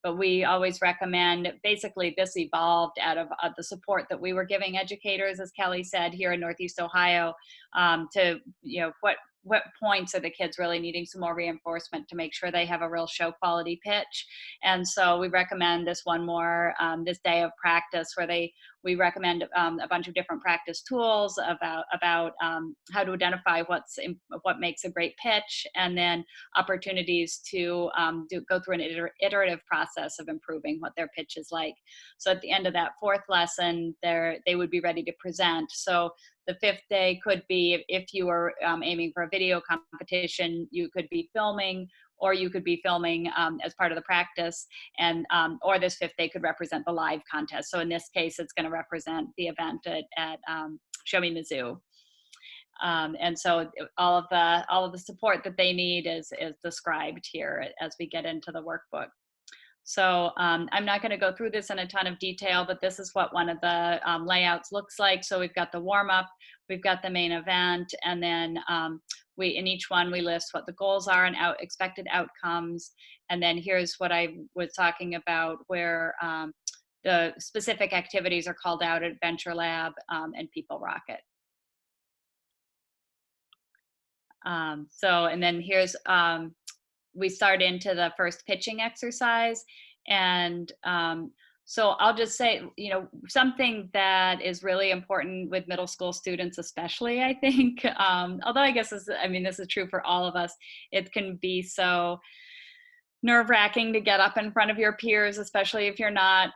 But we always recommend, basically this evolved out of the support that we were giving educators, as Kelly said, here in Northeast Ohio, to what points are the kids really needing some more reinforcement to make sure they have a real show quality pitch. And so we recommend this this day of practice, where we recommend a bunch of different practice tools about how to identify what makes a great pitch, and then opportunities to go through an iterative process of improving what their pitch is like. So at the end of that fourth lesson, they would be ready to present. So the fifth day could be, if you were aiming for a video competition, you could be filming, or you could be filming as part of the practice, and or this fifth day could represent the live contest. So in this case, it's going to represent the event at Show Me Mizzou. And so all of the support that they need is described here as we get into the workbook. So I'm not going to go through this in a ton of detail, but this is what one of the layouts looks like. So we've got the warm-up, we've got the main event, and then in each one we list what the goals are and expected outcomes. And then here's what I was talking about, where the specific activities are called out at Venture Lab and People Rocket. And then here's, we start into the first pitching exercise. And so I'll just say, something that is really important with middle school students, especially, I think, although I guess this is true for all of us, it can be so nerve-wracking to get up in front of your peers, especially if you're not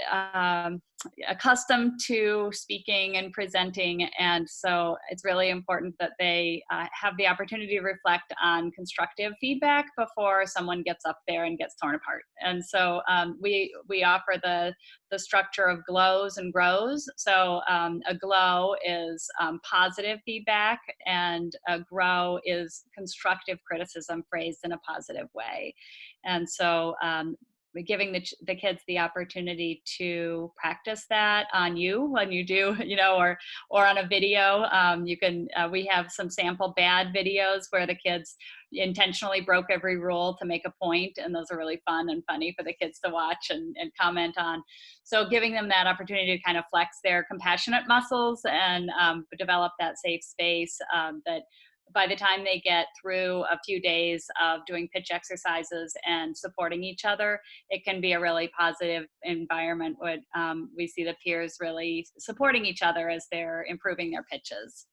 accustomed to speaking and presenting. And so it's really important that they have the opportunity to reflect on constructive feedback before someone gets up there and gets torn apart. And so we offer the structure of glows and grows. So a glow is positive feedback, and a grow is constructive criticism phrased in a positive way. And so we're giving the kids the opportunity to practice that on you when you do, or on a video. You can, we have some sample bad videos where the kids intentionally broke every rule to make a point, and those are really fun and funny for the kids to watch and comment on. So giving them that opportunity to kind of flex their compassionate muscles and develop that safe space that by the time they get through a few days of doing pitch exercises and supporting each other, it can be a really positive environment where we see the peers really supporting each other as they're improving their pitches.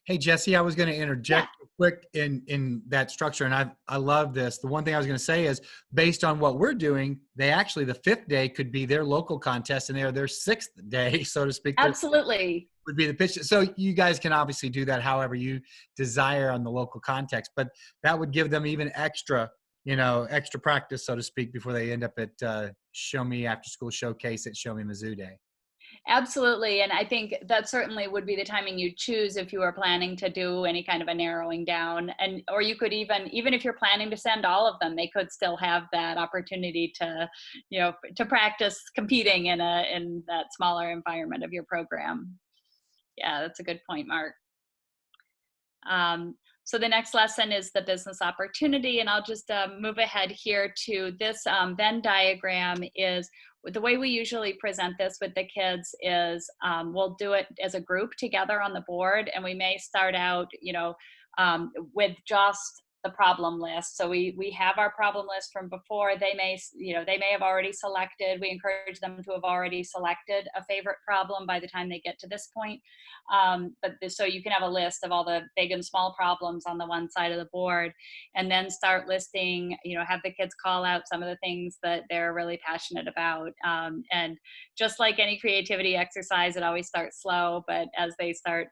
Hey, Jesse, I was going to interject quick in that structure, and I love this. The one thing I was going to say is, based on what we're doing, they actually, the 5th day could be their local contest, and they're their 6th day, so to speak. Absolutely. Would be the pitch. So you guys can obviously do that however you desire on the local context, but that would give them even extra practice, so to speak, before they end up at Show Me After School Showcase at Show Me Mizzou Day. Absolutely. And I think that certainly would be the timing you choose if you were planning to do any kind of a narrowing down. And, or you could even if you're planning to send all of them, they could still have that opportunity to, to practice competing in that smaller environment of your program. Yeah, that's a good point, Mark. So the next lesson is the business opportunity, and I'll just move ahead here to this Venn diagram. Is the way we usually present this with the kids is we'll do it as a group together on the board, and we may start out, with just the problem list. So we have our problem list from before. They may have already selected. We encourage them to have already selected a favorite problem by the time they get to this point. So you can have a list of all the big and small problems on the one side of the board, and then start listing, have the kids call out some of the things that they're really passionate about. And just like any creativity exercise, it always starts slow, but as they start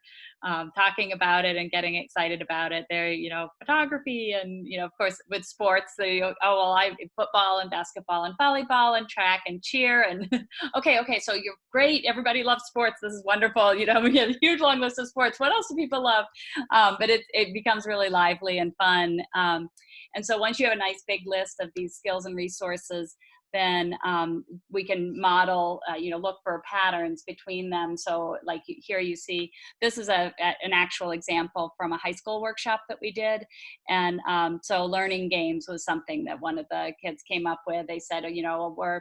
talking about it and getting excited about it, they're, photography and, of course, with sports, I football and basketball and volleyball and track and cheer and okay, so you're great. Everybody loves sports. This is wonderful. We have a huge long list of sports. What else do people love? But it becomes really lively and fun. And so once you have a nice big list of these skills and resources, then we can model, look for patterns between them. So like here you see, this is an actual example from a high school workshop that we did. And so learning games was something that one of the kids came up with. They said, we're,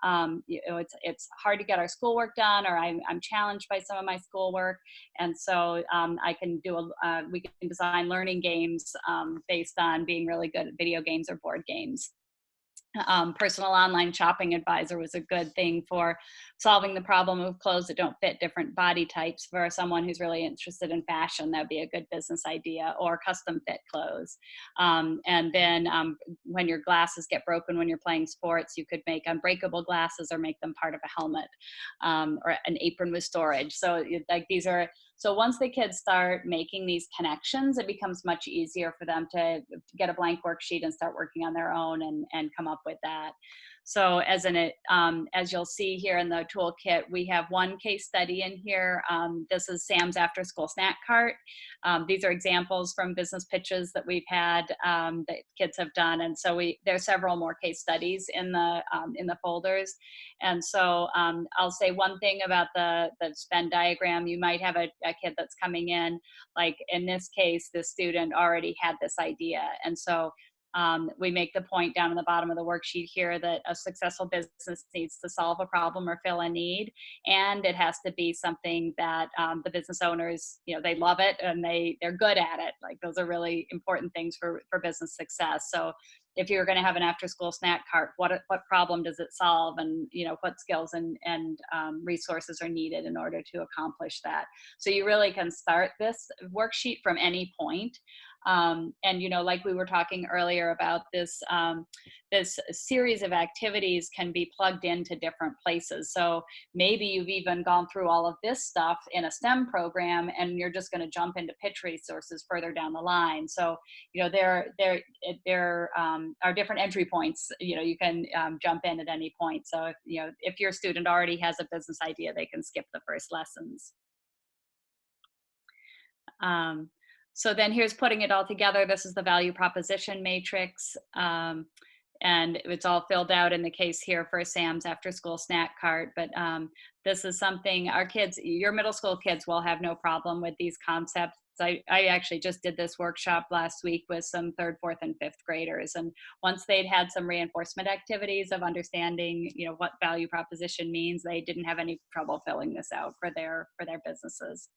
it's hard to get our schoolwork done, or I'm challenged by some of my schoolwork. And so I can we can design learning games based on being really good at video games or board games. Personal online shopping advisor was a good thing for solving the problem of clothes that don't fit different body types. For someone who's really interested in fashion, that would be a good business idea, or custom fit clothes. And then when your glasses get broken when you're playing sports, you could make unbreakable glasses or make them part of a helmet, or an apron with storage. So so once the kids start making these connections, it becomes much easier for them to get a blank worksheet and start working on their own and come up with that. So as you'll see here in the toolkit, we have one case study in here. This is Sam's after school snack cart. These are examples from business pitches that we've had that kids have done. And so there are several more case studies in the folders. And so I'll say one thing about the Venn diagram. You might have a kid that's coming in, like in this case, the student already had this idea. And so We make the point down in the bottom of the worksheet here that a successful business needs to solve a problem or fill a need, and it has to be something that the business owners, they love it and they're good at it. Like, those are really important things for business success. So if you're going to have an after-school snack cart, what problem does it solve, and what skills and resources are needed in order to accomplish that? So you really can start this worksheet from any point. And like we were talking earlier about this, this series of activities can be plugged into different places. So maybe you've even gone through all of this stuff in a STEM program, and you're just going to jump into pitch resources further down the line. So there are different entry points. You can jump in at any point. So if your student already has a business idea, they can skip the first lessons. So then here's putting it all together. This is the value proposition matrix. And it's all filled out in the case here for Sam's after school snack cart. But this is something our kids, your middle school kids, will have no problem with these concepts. I actually just did this workshop last week with some 3rd, 4th, and 5th graders. And once they'd had some reinforcement activities of understanding, what value proposition means, they didn't have any trouble filling this out for their businesses.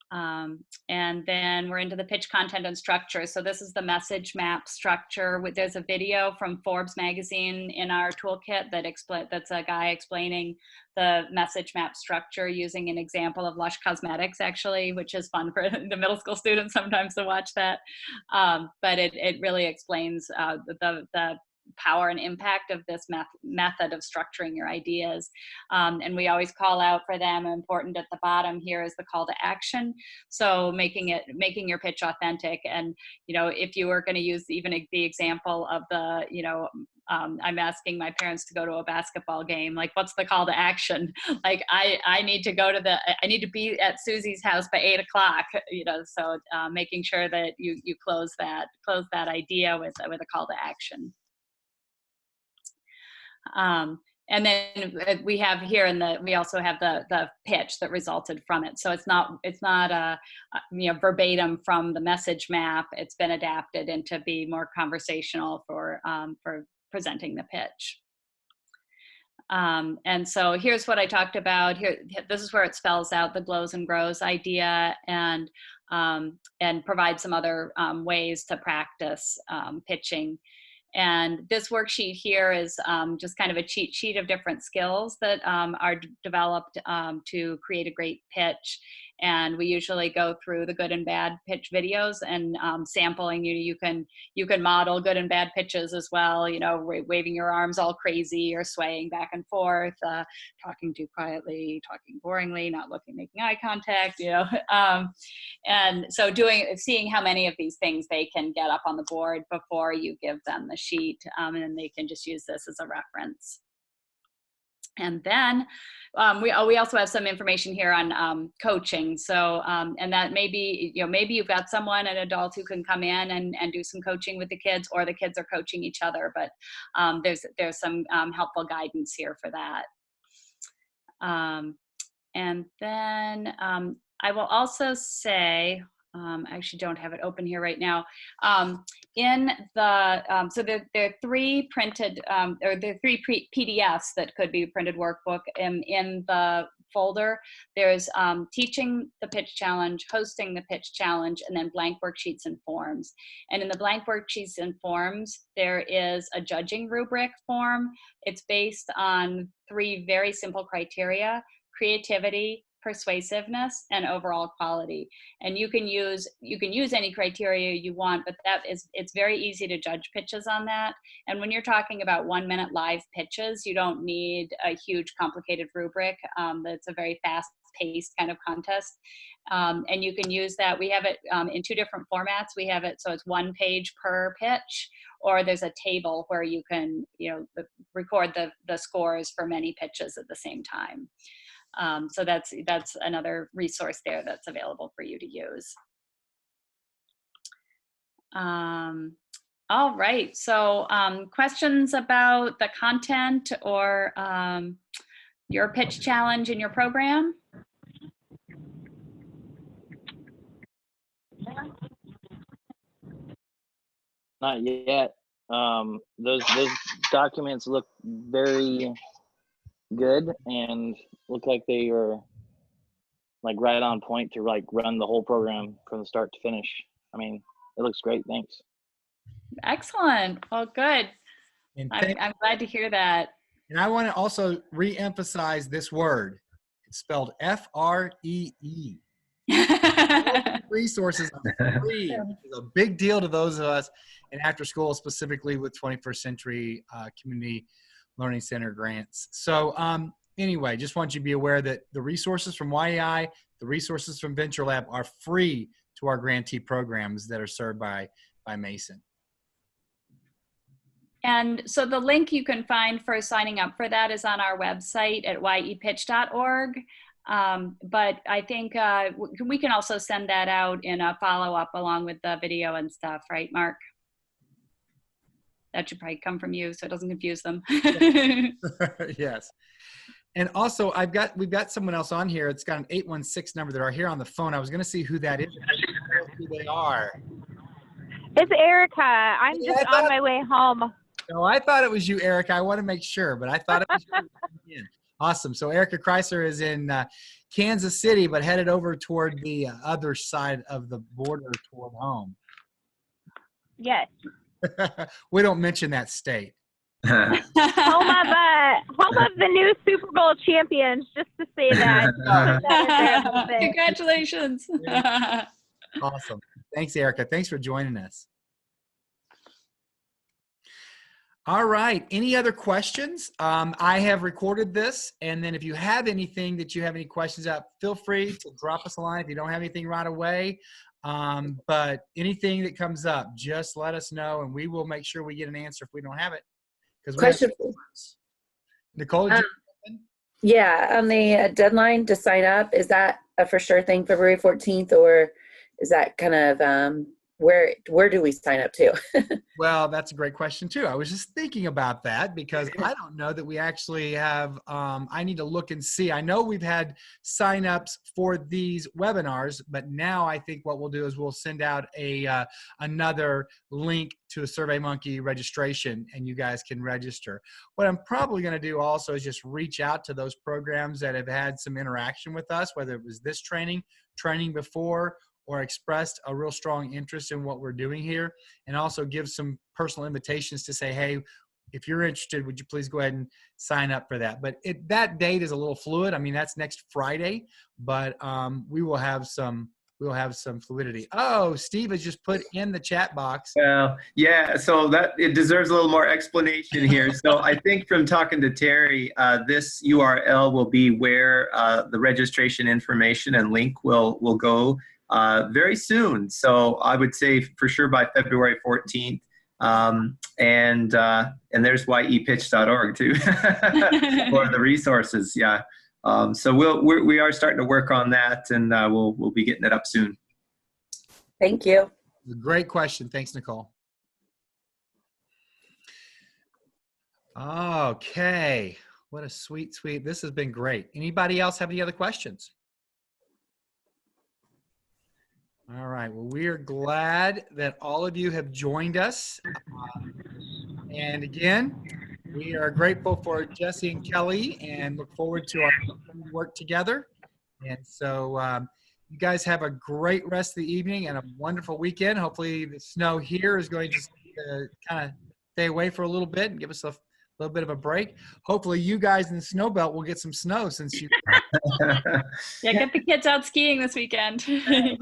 And then we're into the pitch content and structure. So this is the message map structure. There's a video from Forbes magazine in our toolkit that's a guy explaining the message map structure using an example of Lush Cosmetics, actually, which is fun for the middle school students sometimes to watch that. But it really explains the power and impact of this method of structuring your ideas. And we always call out for them, important at the bottom here is the call to action. So making your pitch authentic. And, if you were going to use even the example of the, I'm asking my parents to go to a basketball game, like, what's the call to action? Like, I need to be at Susie's house by 8 o'clock, so making sure that you close that idea with a call to action. And then we have here we also have the pitch that resulted from it. So it's not verbatim from the message map. It's been adapted into be more conversational for presenting the pitch. And so here's what I talked about here. This is where it spells out the glows and grows idea and provide some other ways to practice pitching. And this worksheet here is just kind of a cheat sheet of different skills that are developed to create a great pitch. And we usually go through the good and bad pitch videos and sampling. You can model good and bad pitches as well. Waving your arms all crazy or swaying back and forth, talking too quietly, talking boringly, not making eye contact. And so seeing how many of these things they can get up on the board before you give them the sheet, and then they can just use this as a reference. And then we also have some information here on coaching. So, and that maybe you've got an adult who can come in and do some coaching with the kids, or the kids are coaching each other, but there's some helpful guidance here for that. And then I will also say, I actually don't have it open here right now. In the, so there are 3 printed, or there are 3 PDFs that could be a printed workbook. In the folder, there's teaching the pitch challenge, hosting the pitch challenge, and then blank worksheets and forms. And in the blank worksheets and forms, there is a judging rubric form. It's based on 3 very simple criteria: creativity, persuasiveness, and overall quality. And you can use any criteria you want, but it's very easy to judge pitches on that. And when you're talking about 1-minute live pitches, you don't need a huge complicated rubric. It's a very fast-paced kind of contest. And you can use that. We have it in 2 different formats. We have it so it's 1 page per pitch, or there's a table where you can record the scores for many pitches at the same time. So that's another resource there that's available for you to use. All right, so questions about the content or your pitch challenge in your program? Not yet. Those documents look very good and look like they are like right on point to like run the whole program from the start to finish. I mean, it looks great. Thanks. Excellent. Well, good. And, I'm glad to hear that. and I want to also re-emphasize this word. It's spelled F-R-E-E. Resources are free, which is a big deal to those of us in after school, specifically with 21st Century Community Learning Center grants. So anyway, just want you to be aware that the resources from YEI, the resources from Venture Lab are free to our grantee programs that are served by MASN. And so the link you can find for signing up for that is on our website at yepitch.org. But I think we can also send that out in a follow-up along with the video and stuff, right, Mark? That should probably come from you so it doesn't confuse them. Yes. And also we've got someone else on here. It's got an 816 number that are here on the phone. I was going to see who that is. Who they are. It's Erica. I'm just on my way home. No, I thought it was you, Erica. I want to make sure, but I thought it was you. Awesome. So Erica Chrysler is in Kansas City, but headed over toward the other side of the border toward home. Yes. We don't mention that state. Home of the new Super Bowl champions, just to say that. Congratulations. Awesome. Thanks, Erica. Thanks for joining us. All right. Any other questions? I have recorded this, and then if you have anything that you have any questions about, feel free to drop us a line if you don't have anything right away. But anything that comes up, just let us know, and we will make sure we get an answer if we don't have it. Question. Nicole, did you have something? Yeah, on the deadline to sign up, is that a for sure thing, February 14th, or is that kind of where do we sign up to? Well, that's a great question too. I was just thinking about that because I don't know that we actually have, I need to look and see. I know we've had signups for these webinars, but now I think what we'll do is we'll send out another link to a SurveyMonkey registration and you guys can register. What I'm probably going to do also is just reach out to those programs that have had some interaction with us, whether it was this training before, or expressed a real strong interest in what we're doing here, and also give some personal invitations to say, hey, if you're interested, would you please go ahead and sign up for that? But that date is a little fluid. I mean, that's next Friday, but we will have some fluidity. Oh, Steve has just put in the chat box. Yeah, so that it deserves a little more explanation here. So I think from talking to Terry, this URL will be where the registration information and link will go very soon. So I would say for sure by February 14th. And there's yepitch.org too for the resources. Yeah. So we are starting to work on that, and we'll be getting it up soon. Thank you. Great question. Thanks, Nicole. Okay. What a sweet. This has been great. Anybody else have any other questions? All right. Well, we are glad that all of you have joined us. And again, we are grateful for Jesse and Kelly and look forward to our work together. And so you guys have a great rest of the evening and a wonderful weekend. Hopefully the snow here is going to kind of stay away for a little bit and give us a little bit of a break. Hopefully you guys in the snow belt will get some snow since you Yeah, get the kids out skiing this weekend. There you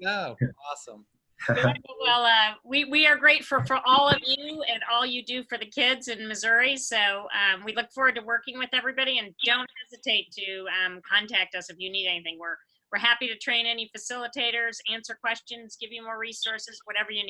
go. Awesome. Well, we are grateful for all of you and all you do for the kids in Missouri. So we look forward to working with everybody, and don't hesitate to contact us if you need anything. We're happy to train any facilitators, answer questions, give you more resources, whatever you need.